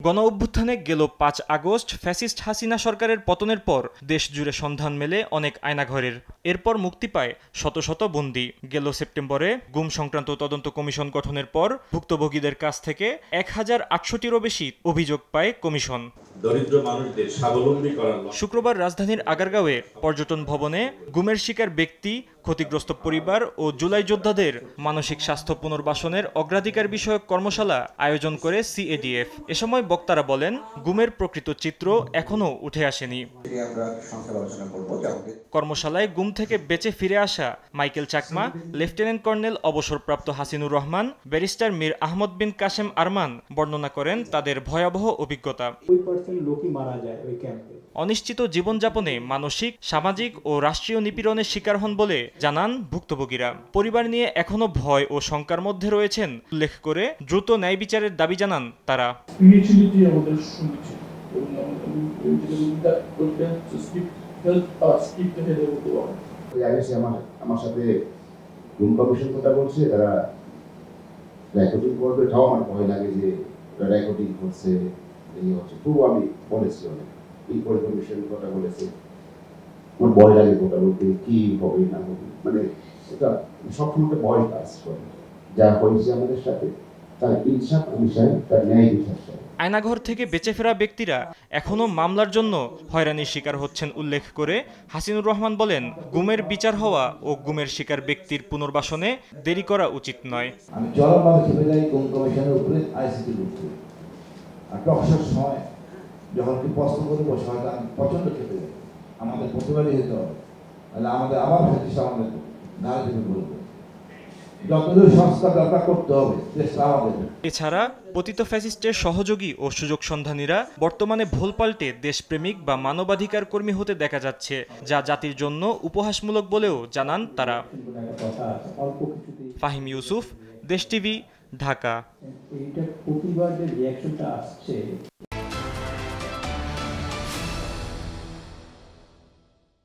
গণঅভ্যুত্থানে গেল ৫ August fascist Hasina সরকারের পতনের পর দেশ জুড়ে সন্ধান মেলে অনেক আয়নাঘরের। এরপর মুক্তি পায় শত শত বন্দী। গেল সেপ্টেম্বরে গুম সংক্রান্ত তদন্ত কমিশন গঠনের পর ভুক্তভোগীদের কাছ থেকে ১,৮০০টিরও বেশি অভিযোগ পায় কমিশন। দরিদ্র মানুষদের স্বাবলম্বী করার শুক্রবার রাজধানীর আগারগাঁওয়ে পর্যটন ভবনে গুমের শিকার ব্যক্তি, ক্ষতিগ্রস্ত পরিবার ও জুলাই যোদ্ধাদের মানসিক স্বাস্থ্য পুনর্বাসনের অগ্রাধিকার বিষয়ক কর্মশালা আয়োজন করে সিএডিএফ। এ সময় বক্তারা বলেন, গুমের প্রকৃত চিত্র এখনও উঠে আসেনি। কর্মশালায় গুম থেকে বেঁচে ফিরে আসা মাইকেল চাকমা, লেফটেন্যান্ট কর্নেল অবসরপ্রাপ্ত হাসিনুর রহমান, ব্যারিস্টার মীর আহমদ বিন কাশেম আরমান বর্ণনা করেন তাদের ভয়াবহ অভিজ্ঞতা। অনিশ্চিত জীবনযাপনে মানসিক, সামাজিক ও রাষ্ট্রীয় নিপীড়নের শিকার হন বলে জানান ভুক্তভোগীরা। পরিবার নিয়ে এখনো ভয় ও শঙ্কার মধ্যে রয়েছেন উল্লেখ করে দ্রুত ন্যায় বিচারের দাবি জানান তারা। আমার সাথে গুম কমিশন কথা বলছে, তারা রেকর্ডিং করবে, এটাও আমার ভয় লাগে যে রেকর্ডিং করছে, এই হচ্ছে। তো আমি বলেছি অনেক এই কমিশন কথা বলেছে, আমার ভয় লাগে কথা বলতে, কি হবে না হবে, মানে এটা সবসময় ভয় কাজ করে। যা হয়েছে আমাদের সাথে তার ইনসাফ আমি চাই, তার ন্যায় বিচার চাই। আয়নাঘর থেকে বেঁচে ফেরা ব্যক্তিরা এখনো মামলার জন্য হয়রানির শিকার হচ্ছেন উল্লেখ করে হাসিনুর রহমান বলেন, গুমের বিচার হওয়া ও গুমের শিকার ব্যক্তির পুনর্বাসনে দেরি করা উচিত নয়। আমি চরমভাবে খেপে যাই গুম কমিশনের উপরে, আইসিটির উপরে। আর টকশোর সময় যখন কি প্রশ্ন করে বসে হয়তো আমি প্রচণ্ড খেপে যাই। আমাদের প্রতিবাদী হতে হবে, তাহলে আমাদের আবার ফেসিস আমাদের নারীদের বলবে যতদূর সংস্কার দরকার করতে হবে চেষ্টা আমাদের। এছাড়া পতিত ফ্যাসিস্টের সহযোগী ও সুযোগ সন্ধানীরা বর্তমানে ভুল পাল্টে দেশপ্রেমিক বা মানবাধিকার কর্মী হতে দেখা যাচ্ছে, যা জাতির জন্য উপহাসমূলক বলেও জানান তারা। ফাহিম ইউসুফ, দেশ টিভি, ঢাকা।